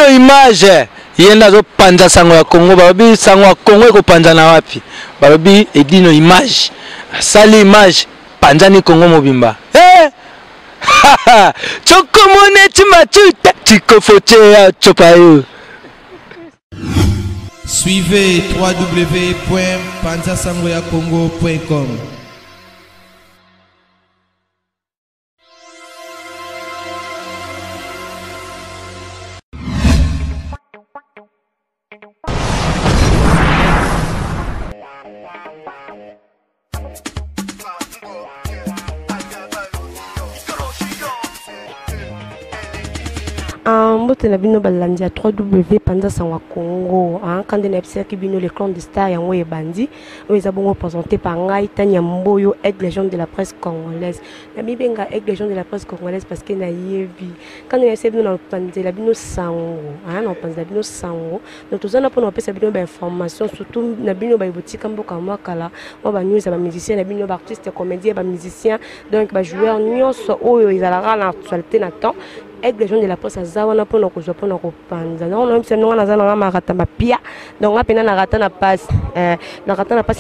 Edino image yenda zo panza sango ya Congo babi sango ya Congo eko panza na wapi babi Edino image sali image panza ni Congo mobimba chokomone chimachuta chikofoche ya chopayo. Suivez www.panzasangoyacongo.com. Mbote na bino balandi ya 3W Panza Sango Congo quand on observe que bino le clan de star yango e bandi ils ont bon présenté par Ngai Tanya Mboyo aigle légende de la presse congolaise na bibenga aigle légende de la presse congolaise parce que na yebi quand on observe bino na panza la bino sango na panza bino sango donc tozana pour na pesa bino ba information surtout na bino ba botika mboka mwakala ba ba news ba musicien na bino ba artiste comédien ba musicien donc ba joueur nyonso oyo izalaka na actualité na temps aigle légende de la presse azawana pour nos pour nos panza donc on a nous na marata mapia donc on pena na rata na passe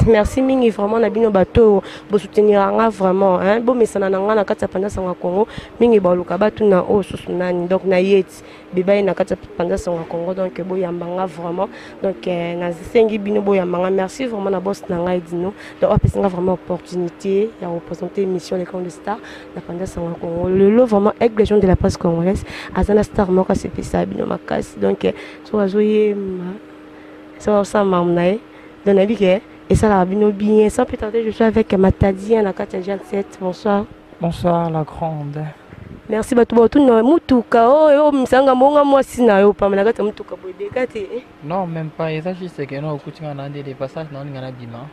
merci mingi vraiment na bino bato bo soutenir nga vraiment hein bo mesana na nga na kati Panza Sango Congo mingi ba luka batu na o susunani donc na yeti beba na kati Panza Sango Congo donc bo yambanga vraiment donc na sengi bino bo yambanga merci vraiment na boss na nga edino donc on a vraiment opportunité de représenter mission les clan de star na Panza Sango Congo le lot vraiment aigle légende de la presse congolaise azana star moko c'est ça bino makasi donc so azoye so ça mamnae donc na bike et ça la bino bien sans plus tarder je suis avec Matadi na kati Jan 7. Bonsoir. Bonsoir la grande. Merci bato bato na mutuka oh msanga monga mwasi na yo pa na kati mutuka boyde kati Non même pas et ça juste que non okutinga na des passages non ngana bima.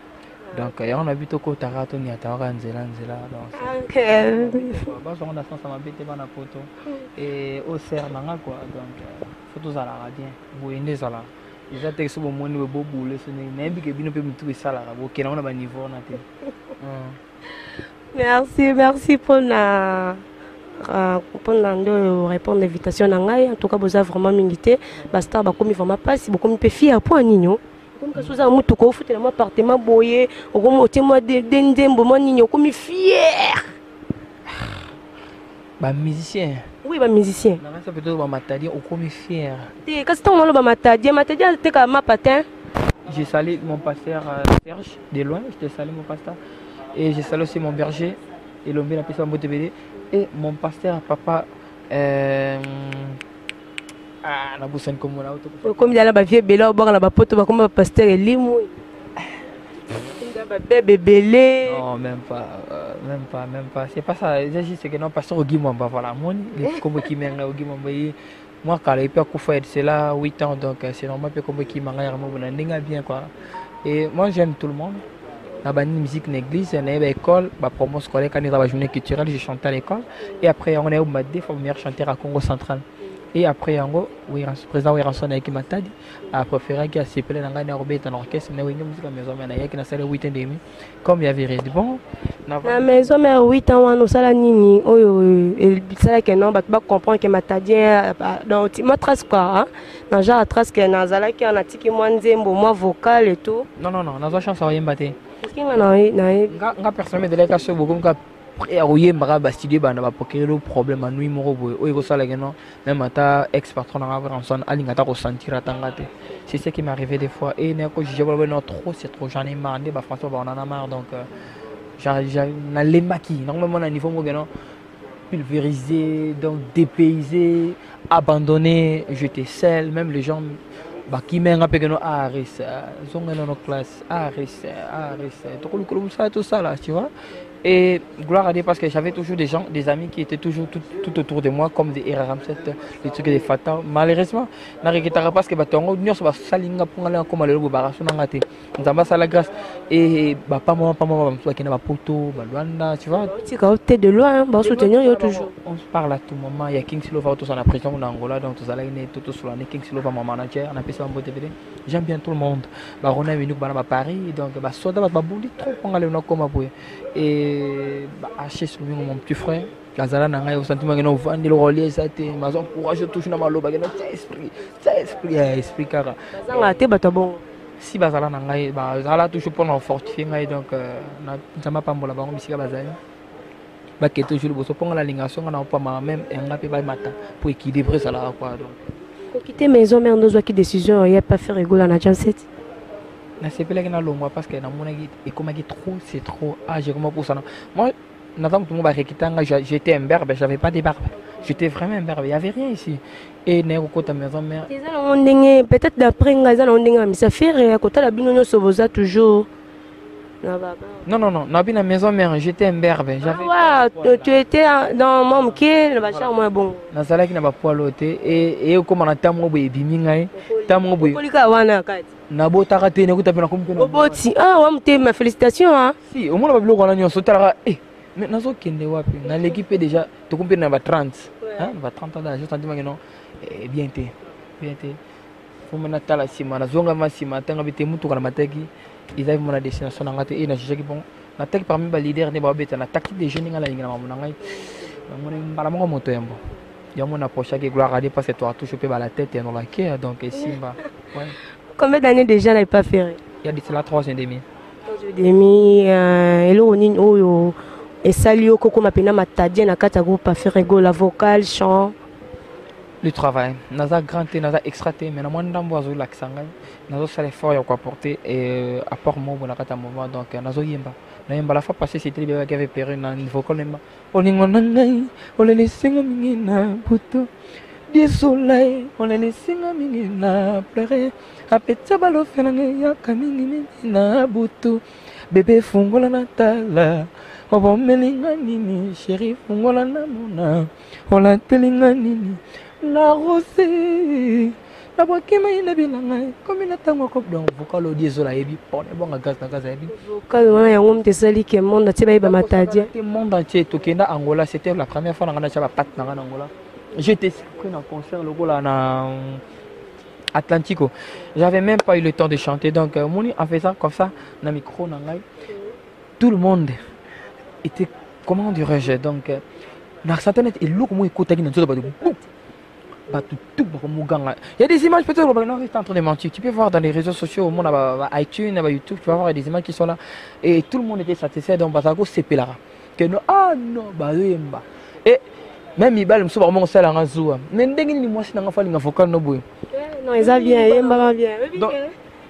Donc on a vu to ko tarato ni atawaka nzela donc OK ba so on a sens ma bête bana poto et au ser nanga quoi donc photos à la bien boyende sala déjà texte bon moni bo boule ce n'est bi ke bino pe mutu sala bo ke na on a ba niveau na te. Merci pour la répondre l'invitation en tout cas vous avez vraiment milité basta ba komi vraiment pas si beaucoup me peut fier pour nino comme que sous un mutu ko foutre le appartement boyé au moté moi dendembo moi nino komi fier ba musicien. Oui ba musicien Na ça plutôt ba Matadi au komi fier. Te kasi ton lo ba Matadi te ka ma patin. J'ai salé mon pasteur Serge de loin, je te salé mon pasteur et j'ai salé aussi mon berger et l'homme la personne mon TVD et mon pasteur papa la boussane comme là auto comme il y a la vieux bela au bord la poto ba comme pasteur limu bébé belé non même pas c'est pas ça c'est que non pasteur Guy Mwamba voilà mon comme qui mène au Guy Mwamba moi quand il peut couper c'est là 8 ans donc c'est normal que comme qui manga vraiment bien quoi et moi j'aime tout le monde la bande musique l'église on est à l'école ba promo scolaire quand il y a la journée culturelle je chantais à l'école et après on est au Madé meilleur chanteur à Congo central et après en oui président Wiranson avec Matadi a préféré qu'il s'appelle dans un orchestre dans l'orchestre mais oui musique à maison mais il y a salle 8 ans demi comme il y avait bon na maison mais 8 ans on sala nini oyo et ça que non ba comprendre que Matadi dans ma trace quoi dans genre trace que na zala qui on a tiki moi nzembo moi vocal et tout non na chance à yemba te nga personne de la casse beaucoup et oui mara bastidé bana ba poker le problème à nuit moro boy o ça la non même ata ex patron na avoir ensemble alinga ta ressentir atangate c'est ce qui m'est arrivé des fois et ne ko je vois non trop c'est trop j'en ai marre ba François ba on en a marre donc j'ai na les maquis normalement à niveau mo non pulvérisé donc dépaysé abandonné jeté seul même les gens bah qui m'a un peu que nous Aris zonga dans nos classes Aris tout ça là tu vois et gloire à Dieu parce que j'avais toujours des gens des amis qui étaient toujours tout autour de moi comme des RM7 des trucs des Fata malheureusement na rekitara parce que batongo nyos ba salinga pour aller comme le baraso na ngate nzamba sala grâce et bah pas moi toi qui n'a pas poto ba Luanda tu vois tu es de loin ba soutenir yo toujours on se parle à tout moment il y a King Silova tout en prison en Angola donc tout ça là il est tout sur la King Silova mon manager on a passé un beau DVD j'aime bien tout le monde bah on a venu à Paris donc bah soda ba bouli trop pour aller na comme et bah H mon petit frère azala na ngai au sentiment que non vandi le relier ça te maison courage touche na maloba que non esprit esprit kara bazanga te bato bon si bazala na ngai bazala toujours pour nous fortifier ngai donc na nzamba pambola bango bisika bazali que toujours boso ponga la lingation na pas même nga pe ba mata pour équilibrer ça là quoi donc ko quitter maison mère ndozo qui décision il y a pas faire rigoler na Jamset na c'est pas que na longwa parce que na mona et comme trop c'est trop j'ai comment pour ça moi n'attends tout le monde va j'étais un berbe j'avais pas de barbe j'étais vraiment un berbe il y avait rien ici et néo côté maison mère peut-être d'après ngaza na ndinga mais ça fait à côté la bino nyoso boza toujours non na bina maison mère j'étais un berbe j'avais tu étais dans mon qui le bachar moi bon na sala qui na ba poiloté et comme on attend mo be bimi ngai tamo boy kolika wana kati na botaka te ne kutapena kompena oboti wa mte ma félicitations hein si au moins ba biloko na nyoso tala mais nazo kende wapi na l'équipe déjà to kompena ba 30 hein ba 30 ans d'âge sentiment que non bien té faut mena tala sima na zonga masima tanga bité mutu kana mataki ils avaient mon destination na ngate et na jiji bon na tek parmi ba leader ne ba beta na tactique des jeunes ngala ngina mamuna ngai ngone mbala mo moto yambo yambo na prochain que gloire à Dieu parce que toi touché pe ba la tête et dans la cœur donc simba ouais combien d'années déjà n'avait pas fait il y a d'ici là 3 ans et demi elo nini oyo esali yo koko mapena matadie na kata groupe faire rigole vocal chant le travail naza grand et naza extra te mais na moi ndambo azo laksanga nazo sala effort ya quoi porter et apport mo bona kata moment donc nazo yemba na yemba la fois passée c'était le qui avait perdu na niveau kolemba oningo nangai olele singa mingina buto di soleil olele singa mingina pleurer apetsa balo fenanga ya kamingi na buto bébé fungola na tala obo melinga nini chéri fungola na mona ola telinga nini la rosée la boakema ina bilanga comme ina tango ko donc vocal audio zola yebi pone bonga gaz na gaz yebi vocal wana yango mtesali ke monde te ba matadie te monde entier to kenda Angola c'était la première fois na cha ba pat na Angola j'étais pris dans concert le là na Atlantico j'avais même pas eu le temps de chanter donc moni en faisant comme ça na micro na ngai tout le monde était comment dirais-je donc na certaines et look moi écoute qui na zo ba tout il y a des images peut-être non en train de mentir tu peux voir dans les réseaux sociaux au monde iTunes YouTube tu vas voir des images qui sont là et tout le monde était satisfait donc Basako c'est là que non ah non bah et même Ibal me souba mon sel en azou mais ndenge ni moi si na fali nga vocal no boy non ils a bien yemba bien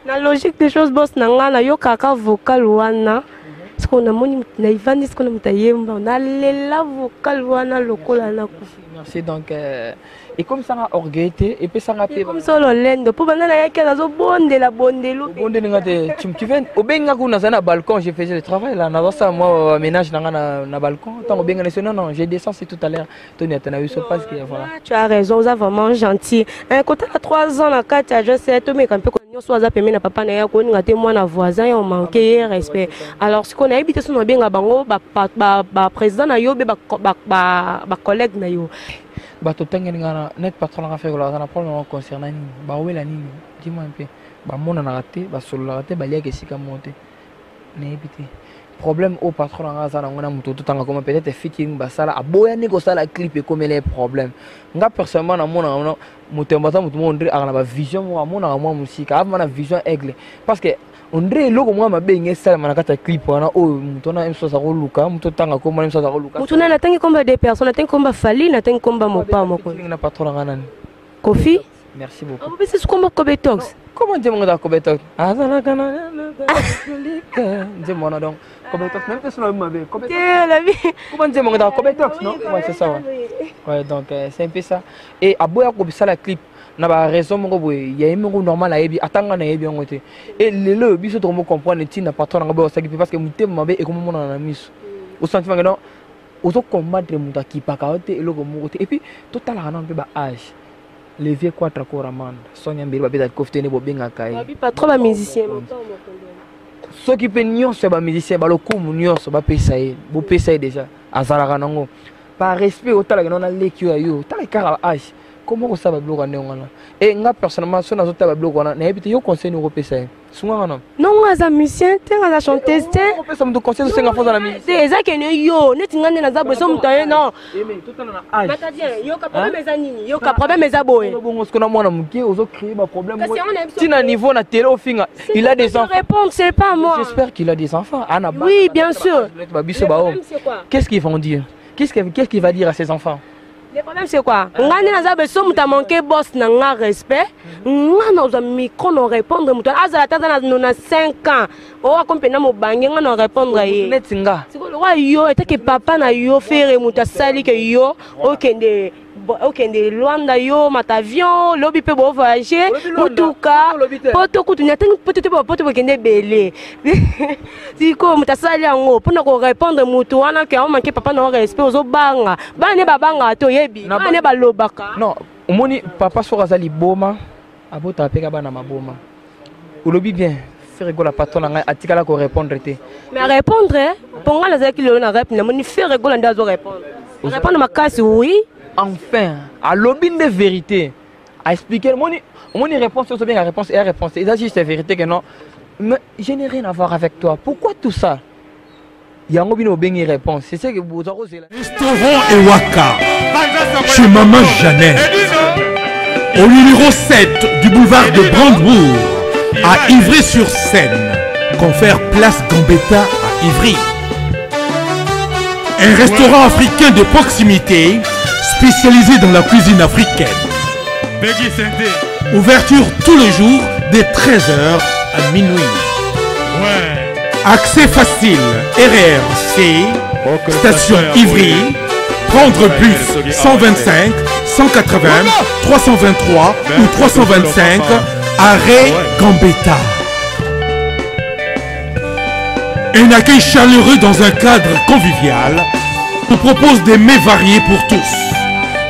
la logique des choses boss na ngana yo kaka vocal wana ce qu'on a moni na ivandi ce qu'on a mutayemba na lela vocal wana lokola na kufi merci donc et comme ça a orgueillité et puis ça a comme ça le lendo pour banana yake nazo bondela bondelo bondeli ngate tu viens au benga kuna sana balcon j'ai fait le travail là na ça moi ménage na balcon tant au benga non j'ai descendu tout à l'heure Tony atana eu ce passe que voilà tu as raison vous êtes vraiment gentil un côté à 3 ans na kata je sais to me quand peu qu'on soit za pemena papa na yako ni ngate moi na voisin on manquait respect alors ce qu'on a habité sur no benga bango ba président na yo ba collègue na yo bato tangeni ngana net patron nga feko la na problème concernant ni ba wela ni dis-moi un peu ba mona na raté ba solo la raté ba lia ke sika monter ne ebité problème au patron nga za na ngona muto tanga comme peut-être fitting ba sala aboya ni ko sala clip comme les problèmes nga personnellement na mona mutemba za muto mondre ana ba vision mo mona mo musique avant na vision aigle parce que on dirait loko moi ma benga sala manakata clip wana o muto na emso sa ko luka muto tanga ko mo emso sa ko luka muto na tangi komba des personnes tangi komba fali na tangi komba mopa moko na patron nga nani Kofi merci beaucoup ah c'est komba Kobetox comment dire mon da Kobetox azala kana je mona donc Kobetox même personne m'a vu Kobetox la vie comment dire mon da Kobetox non ouais c'est ça ouais donc c'est un peu ça et aboya ko bisala clip na ba raison moko boye ya yemeko normal ayebi atanga na yebi ngote et lelo biso to mo comprendre tina patron nga bo sakipi parce que mutem mabe e comme mona na miso au sentiment que non auto combattre muta ki pakaote eloko moko te et puis total na mpe ba âge les vieux quatre coramande sonya mbiri ba beta koftene bo benga kai ba patron ba musicien ceux qui pe nyonso ba musicien ba lokumu nyonso ba pesa ye bo pesa ye déjà azalaka nango par respect otala que non na lekio yo tala kara âge comment ça va bloquer on et nga personnellement son azota va bloquer on na habité yo conseil nous repesa sunga non non nga musicien te nga chanteuse te repesa mu conseil senga fo na musique c'est ça que yo net ngane na za beso mutaye non mais tout na âge matadien yo ka problème eza nini yo ka problème eza boye bon ce qu'on a mona muke ozo créer ba problème si na niveau na télé au finga il a des enfants répondre c'est pas moi j'espère qu'il a des enfants ana oui bien sûr qu'est-ce qu'ils vont dire qu'est-ce qu'il va dire à ses enfants? Le problème c'est quoi? Ngani naza beso muta manqué boss na nga respect. Ngana oza micro no répondre muta azala tata na 5 ans. O akompena mo bangi ngana répondre ye. Netinga. Siko lo wa yo eta ke papa na yo faire muta sali ke yo okende Luanda yo matavion lobi pe bo voyager mutuka poto kutunya tangi poto kende belé. Siko muta sali yango pona ko répondre mutu wana ke o manqué papa na respect ozo banga. Bane babanga to bane balobaka non omoni papa so razali boma abota apeka bana maboma olobi bien faire rigoler patron nga atikala ko répondre te mais répondre ponga la zaki le na rep na moni faire rigoler ndazo répondre ma casse oui enfin à lobby de vérité à expliquer moni réponse c'est bien la réponse et la réponse c'est juste la vérité que non mais je n'ai rien à voir avec toi pourquoi tout ça Yango bino bengi réponse c'est ce que vous avez Restaurant Ewaka chez Maman Jeannette au numéro 7 du boulevard de Brandebourg à Ivry-sur-Seine. Confère place Gambetta à Ivry. Un restaurant africain de proximité spécialisé dans la cuisine africaine. Ouverture tous les jours dès 13h à minuit. Accès facile, RRC, station Ivry, prendre bus 125, 180, 323 ou 325, arrêt Gambetta. Un accueil chaleureux dans un cadre convivial nous propose des mets variés pour tous.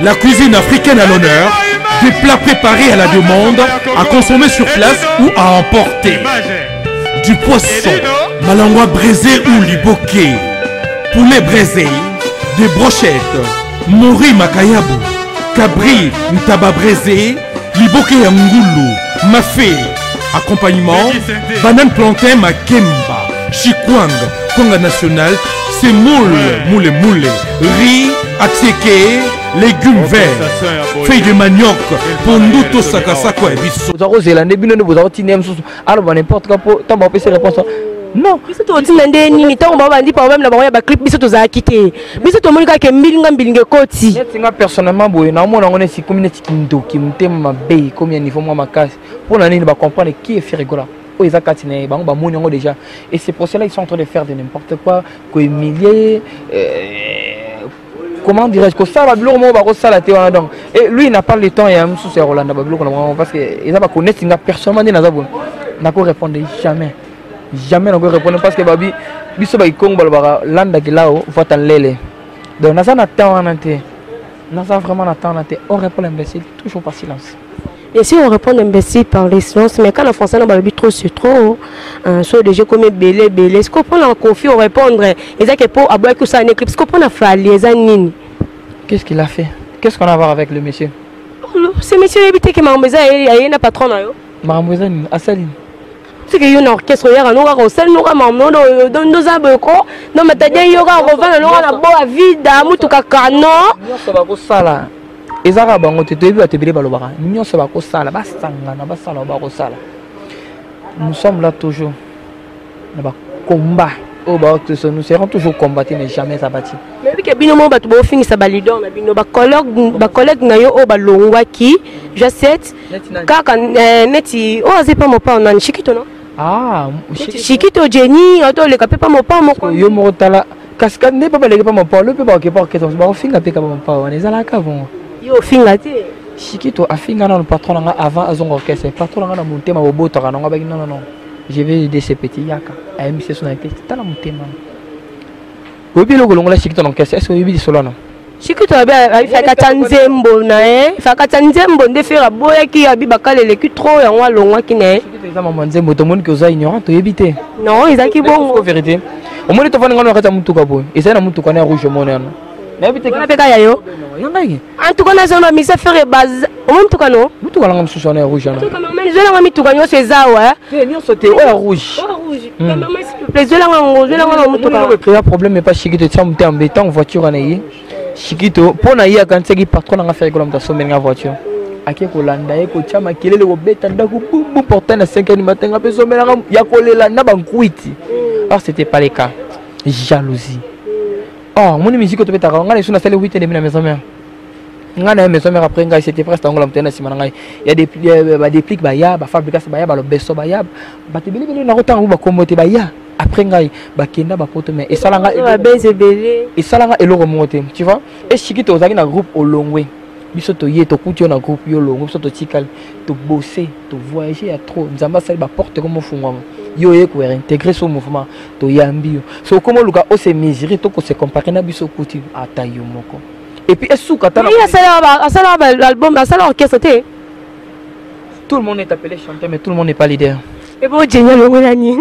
La cuisine africaine à l'honneur, des plats préparés à la demande, à consommer sur place ou à emporter. Du poisson, malangwa braisé ou liboké, poulet braisé, des brochettes, mori makayabu, cabri ntaba braisé, liboké ngoulou, mafé, accompagnement, banane plantain makemba, chikwang, konga national, semoule, moule, riz, atseke, légumes verts, feuilles de manioc, ponduto sakasako et biso. Vous avez zélé, vous avez tinem sous, alors n'importe quoi pour t'en empêcher réponse. Non. Biso to tindende ni tango baba ndi problème na bango ya ba clip biso to za kité. Biso to monika ke mbilinga mbilinge koti. Netinga personnellement boye na mona ngone si community kindoki mutema mabe combien niveau moi makasi. Pour la nini ba comprendre qui est fait rigola. Oh ils akatine bango ba moni ngo déjà et c'est pour cela ils sont en train de faire de n'importe quoi ko humilier comment dirais-je que ça va bloquer moi ba ça la té wana donc et lui il n'a pas le temps ya msou c'est Rolanda ba bloquer parce que ils a pas connaître singa personnellement na zabo na ko répondre jamais na ko répondre parce que babi biso ba ikongo ba landa ki lao vote en lele donc na ça na temps wana té na ça vraiment na temps na té on répond imbécile toujours par silence. Et si on répond imbécile par les silences, mais quand en français, on a trop sur trop, soit des jeux comme belé, est-ce qu'on prend en conflit au répondre? Et ça que pour aboyer tout ça en éclipse, est-ce qu'on prend en fallu les qu'est-ce qu'il a fait? Qu'est-ce qu'on a à voir avec le monsieur? C'est monsieur évité que Marambeza ait un patron. Marambeza, Assaline. C'est qu'il y a un orchestre, il y a un orchestre, il y a un orchestre, dans nos abeko, non mais t'as dit il y aura un revenu, il y aura un bois vide, un moutou kakano. Ça va pour ça là. Ezara bango te tebi atebele balobaka nyonso bako sala basangana basala bako sala. Nous sommes là toujours na ba combat au ba nous serons toujours combattus mais jamais abattus. Mais que bino mo batu bo fingi sa balidon na bino ba collègue na yo o ba longwaki je sais kaka neti o azepa mo pa na Chikito non ah Chikito Jenny auto le kapé pas mo pa mo yo mo tala cascade ne pas le pas mo pa le pe ba ke pas que ba finga pe ka mo pa on ezala ka bon yo finga te Chikito afinga na le patron nga avant azongo orchestre patron nga na montema boboto kana nga ba non je vais aider ces petits yaka à MCC son été tala montema obi lo golongola Chikito na orchestre est-ce que obi solo na Chikito ba fa katanzembo na fa katanzembo nde fera boya ki abi bakale le ki trop ya ngwa longwa ki na Chikito za maman nzembo to moni que oza ignorant to yebite non ezaki bongo vérité au moins to fana ngana kata mutuka boy eza na mutuka na rouge monana n'habite on a fait quoi yo yangai en tout cas na zone mise faire base au même tout cas non mutu kala ngam susana rouge na tout cas mais je la ngami tout cas yo c'est ça ouais te nyo sauter o rouge mais s'il te plaît je la ngam tout cas le créer problème mais pas Chiquito tu monter embêtant en voiture na yi Chiquito pona yi quand c'est qui patron na faire comme ta sommer na voiture ake kolanda ye ko chama kelele ko beta ndako bumbu porter na 5h du matin ngape sommer na ya kolela na bankuiti alors c'était pas le cas jalousie. Oh, mon musique tu peux t'arranger. On a les sous na salle 8h de la maison mère. On a la maison mère après nga c'était presque angolo mtena si mananga. Il y a des pliques baya, ba fabrication baya, ba lo beso baya. Ba te beli na rotan ou ba komote baya. Après nga ba kenda ba poto mais et ça là nga baiser belé. Et ça là nga elo remonter, tu vois? Et Chiquito ozaki na groupe olongwe. Biso to ye to kuti na groupe yo longo, biso to tikal, to bosser, to voyager à trop. Nzamba sali ba porte comme fungwa. Yo ye ko intégrer ce mouvement to yambi. So comment luka o se mesurer to ko se comparer na biso kuti atayo moko. Et puis esuka ta. Il y a ça l'album, ça l'orchestre. Tout le monde est appelé chanteur mais tout le monde n'est pas leader. Et bon Jenny ngolani.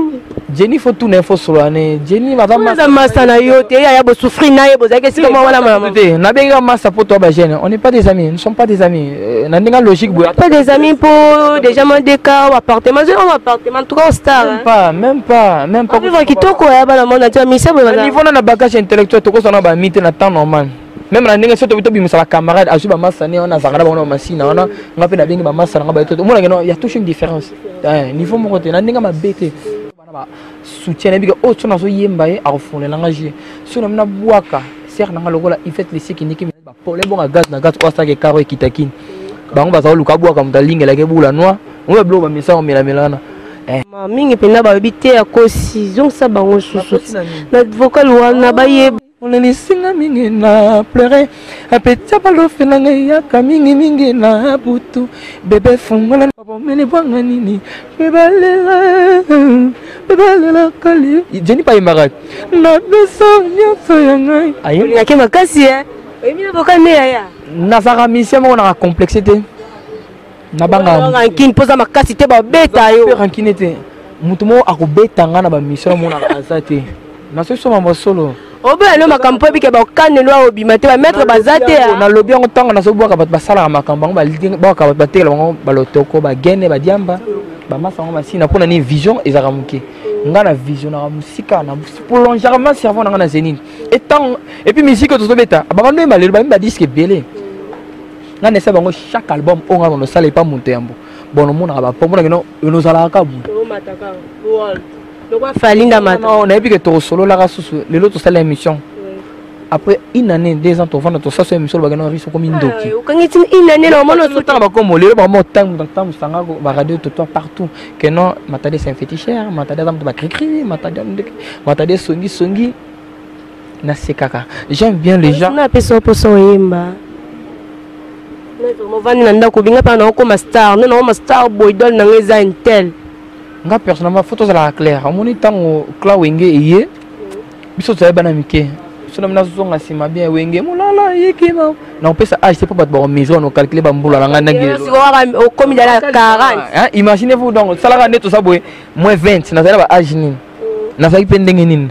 Jenny faut tout l'info sur l'année. Jenny madame massa na yo te ya bo souffrir na ye bo zaki si comment wala maman. Na benga massa pour toi ba jeune. On n'est pas des amis, nous ne sommes pas des amis. Na ndinga logique boya. Pas des amis pour déjà mon déca ou appartement, je un appartement trop star. Même pas. Vivre kitoko ya bana monde na misa bo na niveau na bagage intellectuel to ko sona ba mite na temps normal. Même la ndinga soto bito bimisa la camarade azu ba massa ne on a zakara ba on machine on a fait na benga ba massa na ba to. Moi il y a toujours une différence. Niveau mon côté na ndinga ma bête. Soutien et oh tu n'as pas yemba à refonder l'engagé sur le na boaka serre na lokola il fait les séquiniki ba pour les bons gaz na gaz quoi ça que caro et kitakin bango ba za luka boaka mutalinga la ke bula noa on va bloquer mais ça on mela melana mingi pena ba bité à kosi donc ça bango susu na vocal wana ba ye on les singa mingi na pleurer a petit balo fenanga ya mingi na butu bébé fungola papa mene bwanga nini bebalela kali Jenny pa imarak na beso nyoso yangai ayi ya ke makasi mina bokane ya na saka mission mo na complexité na banga ranking posa makasi te ba beta yo rankinete mutumo akobeta ngana ba mission mo na azate na so ma solo obe no makampo bike ba okane lwa obimate ba mettre bazate na lobby on tanga na so boka ba sala makambo ba liding ba ka ba tela ba lotoko ba gene ba diamba ba masa ngoma sina pona ni vision ezaka muke ngana vision na musika na prolongement cerveau na ngana zenine et puis musique to beta ba bando malelo ba disque belé ngana sa bango chaque album on ngana no sala pas monter ambo bon mona ba pomona ngeno no sala ka bu mataka wall donc falinda mata non on a vu que to solo la susu le lot to sala émission après une année 2 ans to vendre to ça sur émission ba ngana riso comme indoki ukangiti une année na mono tout temps ba comme le ba mo temps sanga ba radio to partout que non matade c'est un féticheur matade dame ba cri matade songi na sekaka j'aime bien les gens na peso poso yemba mo vani na ndako binga pa na ko master non ma star boy dol na ngeza intel nga personnellement photos la claire amoni tango cla wenge eye biso tsaye bana mike sona mna zonga sima bien wenge mulala yekima na pesa age c'est pas ba maison on calculer ba mbula la ngana ngelo au comme il y a 40 imaginez-vous donc ça la neto ça boy moins 20 na ça ba age nini na ça pendenge nini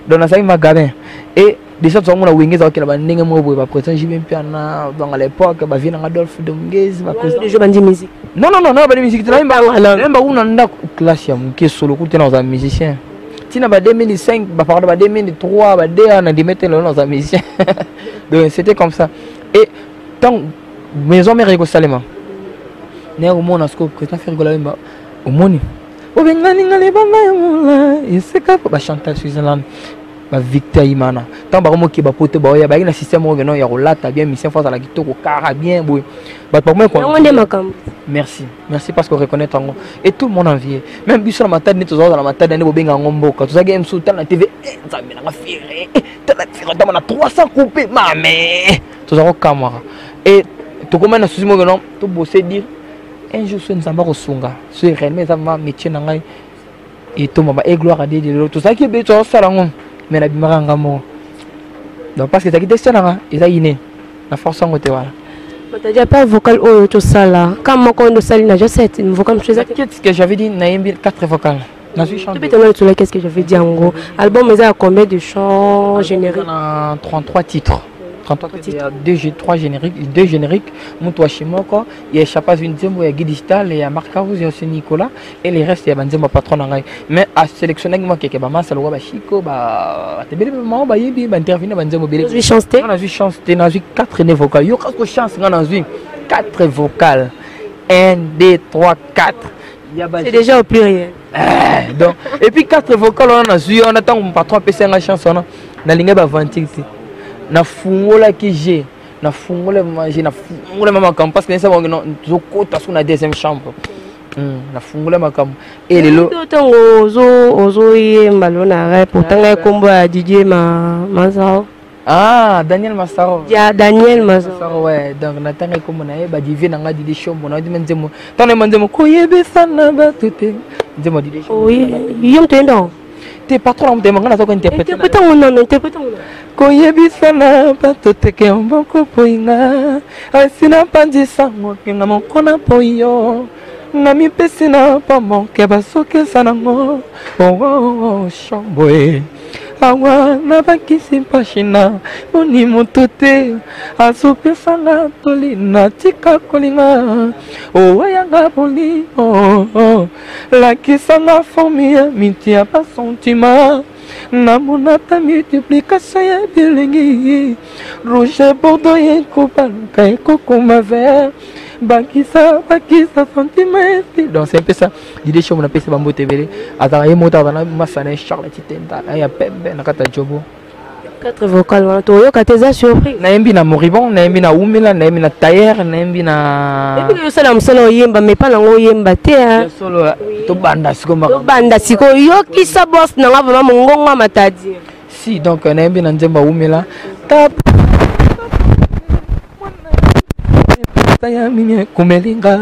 donc na ça magabin et déjà tu as mon wenge za okela ba ndenge mo boy ba président JB Mpiana dans à l'époque ba vient Adolphe Domguez ba président de jeu bandi musique non ba musique tu n'as una nda classe ya muke solo ku tena za musicien tina ba 2005 ba parle ba 2003 ba de na di mettre dans za musicien donc c'était comme ça et tant maison mère ko salema ne au mona scope président faire gola ba au moni o bengani ngale ba mala iseka ba chanter Switzerland ba Victor Imana tant ba mo ki ba pote ba ya ba ina système o geno ya rolata bien mission force la kitoko kara bien boy ba pas moi quoi merci parce que reconnaître en et tout le monde envie même biso na matade ni tozo na matade ni bobenga ngomboka toza game sultan na TV nzambe na fiere tala fiere dans na 300 coupé mamé toza ko camera et to comment na susi mo geno to bosser dire un jour ce nzamba ko sunga ce réellement ça ma métier na ngai et to mama et gloire à Dieu de to ça qui be to sala ngom mais la bimaranga mo donc parce que ça qui descend et ça iné la force en côté voilà tu n'as pas vocal ou tout ça là quand moi quand on sali na je sais une vocal qu'est-ce que j'avais dit naimbi 4 vocales na suis chanté qu'est-ce que j'avais dit en gros album mais ça a combien de chants génériques 33 titres 33 il y a 3 génériques Moutoua Chimoko, il y a Chapas Vinzembo, il y a Guy Digital, il y a Marc Carouz, il y a aussi Nicolas et les restes il y a Banzembo patron nangai. Mais à sélectionner moi qui est Bama Saloua Bachiko ba te belle maman ba yebi ba intervenir Banzembo belle. J'ai chanté. On a vu chanter, on a vu 4 vocales. Yo quelque chance on a vu 4 vocales. 1 2 3 4. C'est déjà au pluriel. Donc et puis 4 vocales on a vu on attend mon patron PC la chanson na linga ba vantique. Na fungola ki j'ai na fungola manger na fungola mama kam parce que ça va zo kota sur la deuxième chambre na fungola makam et lelo ozo yemba lona rap pourtant kombo ya DJ Mazao Daniel Massaro ya Daniel Mazao ouais donc na tanga kombo na ba divi na nga DJ Shombo na dimenzemo tane manzemo koyebesana ba tuté nzemo DJ Shombo oui yom tendo t'es patron de mangana to ko interpréter interpréter koyebisana batoteke mboko poinga asina pandisa ngokinga mokona poyo na mipesina pa monke basoke sanango oh shomboe awa na bakisi pashina oni motote asopesanga tolina tika kolinga oh yanga boli oh lakisanga formia mitia pa sentiment namonata multiplication ya bilingi rouge bordeaux ekopaluka ekokoma vert bakisa sentiment donc c'est un peu ça l'idée chez mon apesi bambo tebele ataka ye mota bana masana Charles Titenda ya pembe na kata jobo 4 vocales wana toyoka teza surprise naembi na moribon naembi na umela naembi na tailleur naembi na epi yosala mosala oyemba mais pas nango oyemba te solo to banda siko yokisa boss nanga vraiment mongonga matadi si donc naembi na nzemba umela tap ya minye kumelinga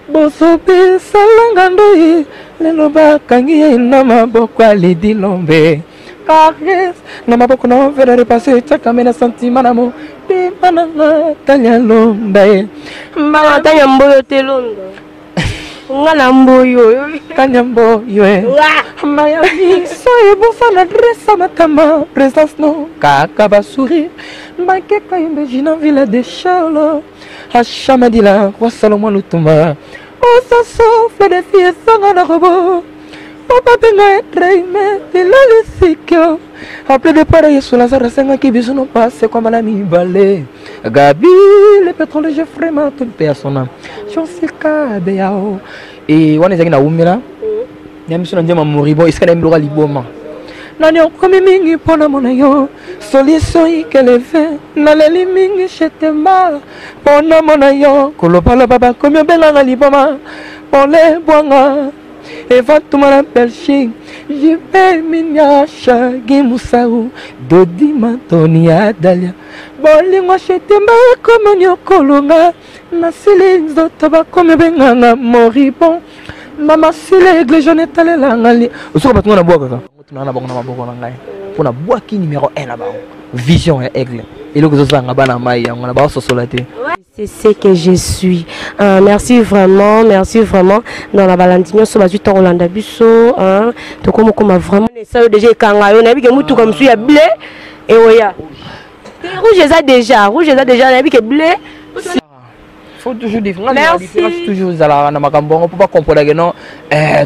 bosope salanga ndoi lelo bakangi na maboko alidi lombe caresse na maboko na vera repasser chakamena sentiment na mo pimananga tanya londa mbanga tanya mboyo te londa ngala mboyo tanya mboyo Miami soy bofana dressa matama présence non kaka ba sourire makeka imagine villa de Charles Hachamadila roi Salomon Lutumba oh ça souffle des filles sans la robot papa benga treime de la lesikyo après de pareil sur la zarasenga qui biso no passe comme la mi balé Gabi le pétrole j'ai vraiment tout paix à son âme je sais kabeyao et on est na umira nyami sona njema moribo iskana mbloga liboma nani okomi mingi pona mona yo solution ikeleve na leli mingi chetema pona mona yo kolopala baba komi benga liboma pole bwanga eva tumana Belgique jipe minyasha gimusau dodi matoni adalia bolingo chetema komi nyokolonga na silinzo toba komi benga moribon Mama sile église je n'étais là ngali osoko batuna na boka tuna na bokona maboko na ngai pona boaki numéro 1 na ba vision ya aigle et loko zanga bana mai yango na ba sosolate c'est ce que je suis merci vraiment dans la balandinyo so bazu to Rolanda biso to komo koma vraiment ça déjà kanga yo na bi ke mutu comme su ya blé et oya rouge ça déjà na bi ke blé faut toujours différence toujours à la makambo on peut pas comprendre que non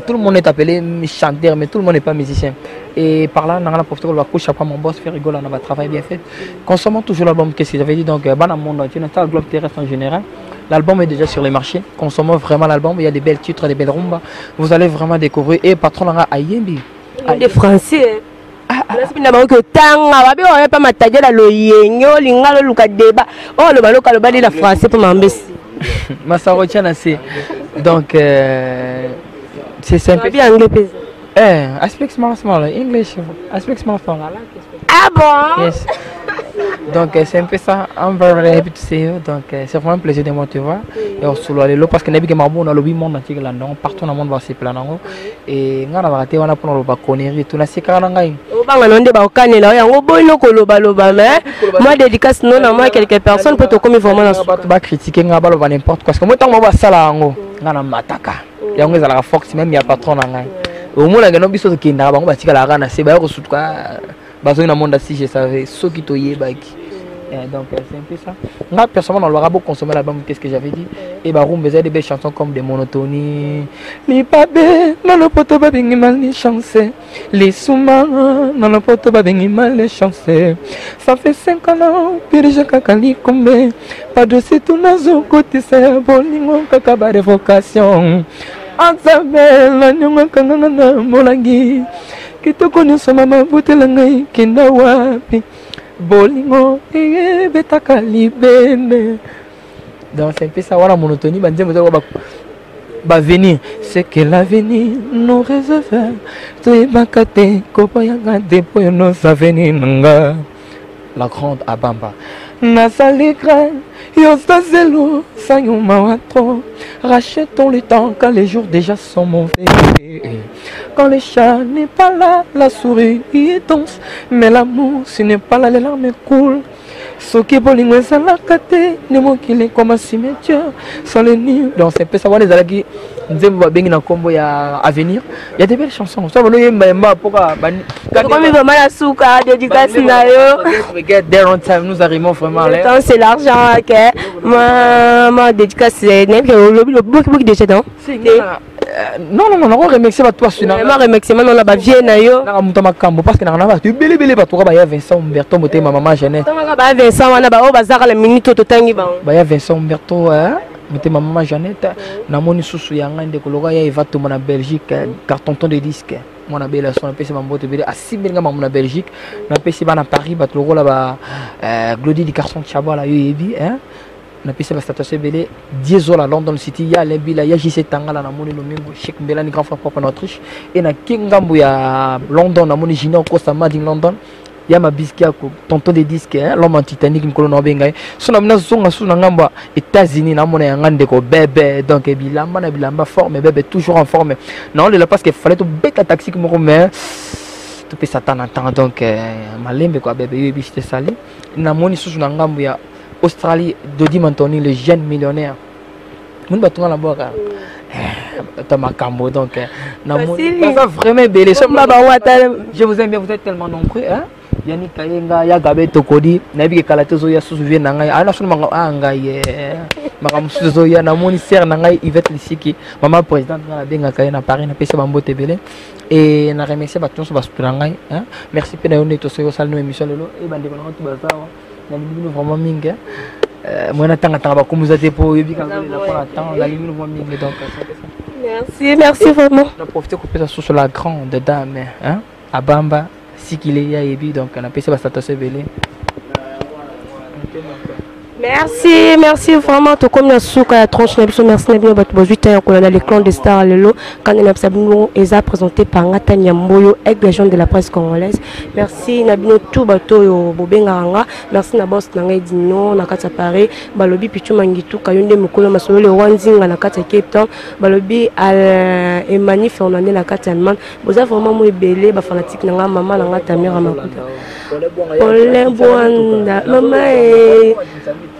tout le monde est appelé chanteur mais tout le monde n'est pas musicien et par là on a profité de la couche après mon boss fait rigoler on a travail bien fait consommons toujours l'album qu'est-ce que j'avais dit donc dans le monde entier dans le globe terrestre en général l'album est déjà sur les marchés consommons vraiment l'album il y a des belles titres des belles rumbas vous allez vraiment découvrir et patron là ayembi des français Nasipina bango tanga babe on pas matadia la loyengo lingalo luka débat oh le baloka le bali la français pour m'embêter Massaro tiana c'est donc c'est simple bien anglais I speak small English I speak small ah bon yes donc c'est un peu ça I'm very happy to see you donc c'est vraiment un plaisir de me te voir et on solo aller parce que nabi ke mabo na lobi monde entier là donc partout dans le monde va se planango et ngana ba raté wana pour ba connerie tout na sikana ngai o banga nonde ba okanela yango boyno koloba loba mais moi dédicace non na moi quelques personnes pour te comme vraiment ba critiquer nga ba loba n'importe quoi parce que moi tant moi ba sala yango ngana mataka yango ezala fox même ya patron na ngai au moins ngano biso to kinda bango ba tikala kana se ba ko sutka bazongi na monde si je savais soki to yebaki Donc c'est un peu ça. Moi personnellement dans le rabo consommer l'album, qu'est-ce que j'avais dit? Et Baroum faisait des belles chansons comme des monotonies. Les babés, dans le poteau babingi mal les chansons. Les soumans, dans le poteau babingi mal les chansons. Ça fait 5 ans, puis déjà kakali kombe. Pas de c'est tout nazo côté c'est bolingo kakaba révocation. Anzabel, la nyonga kangana molangi. Kitoko nyonso mama butela ngai kenda wapi. Bolingo betaka libene. Donc c'est un peu ça, voilà monotonie. Va venir, c'est que l'avenir nous réserve. Tu bakate, kopoyanga depo nos avenir nanga. La grande Abamba. Nasali crème, yostazelo, sayuma watro. Rachetons le temps quand les jours déjà sont mauvais. Quand le chat n'est pas là, la souris y danse. Mais l'amour, s'il n'est pas là, les larmes coulent. Ce qui est bolingo, c'est la kate. Ne mots qu'il est comme un cimetière. Sans les nids. Donc c'est peu savoir les alagis. Nous avons bien un combo à venir. Il y a des belles chansons. Ça va nous aimer pourquoi. Comme il va mal à souka, dédicace nayo. Get there on time. Nous arrivons vraiment là. C'est l'argent que ma dédicace c'est n'est que beaucoup déjà non. Non, on remercie toi sur la remerciement on a bien nayo. Na muta makambo parce que na na tu belé ba to ba ya Vincent Umberto motema maman Jeannette. Ba Vincent wana ba o bazaka la minute to tangi ba. Ba ya Vincent Umberto motema maman Jeannette na moni susu ya ngande kologa ya Eva to na Belgique carton de disque. Mon belle son PC mambote belé a 6000 nga na Belgique na PC ba na Paris ba to logo ba Glody di carton Chaba la yebi hein. Na pesa ba status belé 10 ans à London City ya lebila ya JC Tangala na moni lomingo Cheikh Mbelani grand frère papa en Autriche et na kingambu ya London na moni Junior Costa Mad in London ya mabiskia ko tonton de disque l'homme en Titanic mkolo no benga so na mna zonga so na ngamba États-Unis na mona ya ngande ko bébé donc bilamba na bilamba forme bébé toujours en forme non le parce qu'il fallait tout bêta taxi comme mais tout peut s'attendre en temps donc malembe quoi bébé yebi c'était sali na moni so na ngambu ya Australie, Dodi Mantoni, le jeune millionnaire. Nous battons la boire. T'as ma cambo donc. Ça vraiment belle. Je vous aime bien, vous êtes tellement nombreux. Yannick Kayenga, Yagabe Tokodi, Nabi Kalatezo, Yasuvi Nangai, Anasuma Angai, Madame Suzoya, Namoni Ser Nangai, Yvette Lissiki, Maman présidente de la Kayena Paris, n'a pas de Mambo Tebele. Et n'a remercié Baton sur Basturangai. Merci Pénaone, Tosoyo Salno émission Lolo, et Bandéconan Bazar. Vraiment mingue. Moi n'attends pas comme vous êtes pour merci vraiment. On a profité de sur la grande dame hein à Bamba si qu'il est yaébi donc on a passé la status belé. Merci vraiment tout comme la souka la tranche merci bien votre 8 ans qu'on a les clans de stars lelo quand on a sabino eza présenté par Ngata Nyamboyo avec les gens de la presse congolaise. Merci nabino tout bato yo bobenganga merci na boss nanga dino na kata Paris balobi pichu mangitu kayonde mukolo masolo le wanzinga na kata Cape Town balobi al Emani Fernandez na kata Allemagne boza vraiment mo ebele ba fanatique nanga maman nanga Tamira Makuta Ole Bwanda mama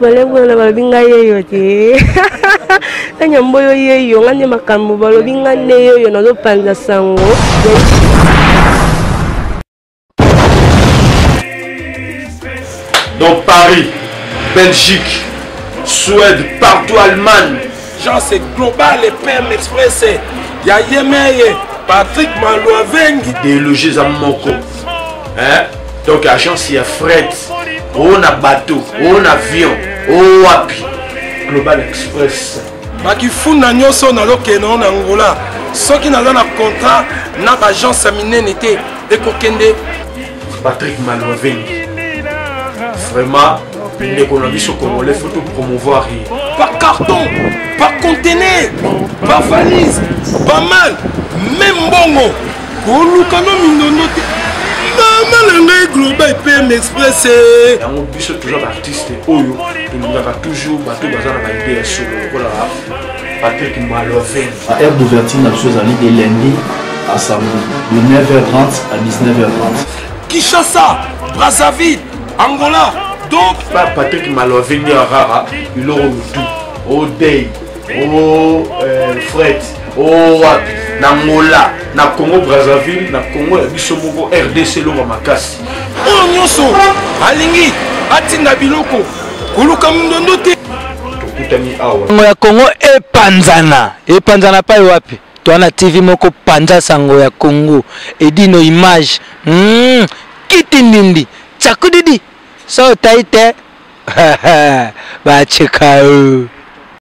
Wale bwana balobinga yeyo te Nyamboyo yeyo ngane makambo balobinga neyo nazo panza sango. Donc Paris, Belgique, Suède, partout Allemagne. Genre c'est global et PM Express. Ya Yemeye, Patrick Malouavengi. Des logés à Moko. Hein? Donc agence il y a fret. On a bateau, on a avion, on a Global Express. Baki funda nyoso na lokeno na Angola. Soki na na contrat na agence minene te ekokende Patrick Malouavengi. Vraiment, l'économie sur Congolais faut tout promouvoir. Par carton, par conteneur, par valise, pas mal, même bongo. Kolukano mindono te. Global PM Express. On puisse toujours artiste Oyo. Nous avons toujours bateau bazar na idée sur le Patrick Malouavengi. À heure d'ouverture, la chose de lundi à samedi, de 9h30 à 19h30. Kinshasa, Brazzaville, Angola. Donc, Patrick Malouavengi à Rara, il aura tout. Au Day, au Fred, au Angola, na Congo Brazzaville, na Congo Bisomoko, RDC Loma Makasi. Oh Nyoso, Alingi, atinda biloko koluka mindondo te sango ya Congo epanzana pa wapi toana TV moko panza sango ya Congo edino image kitindindi chakudidi so taite ba chekao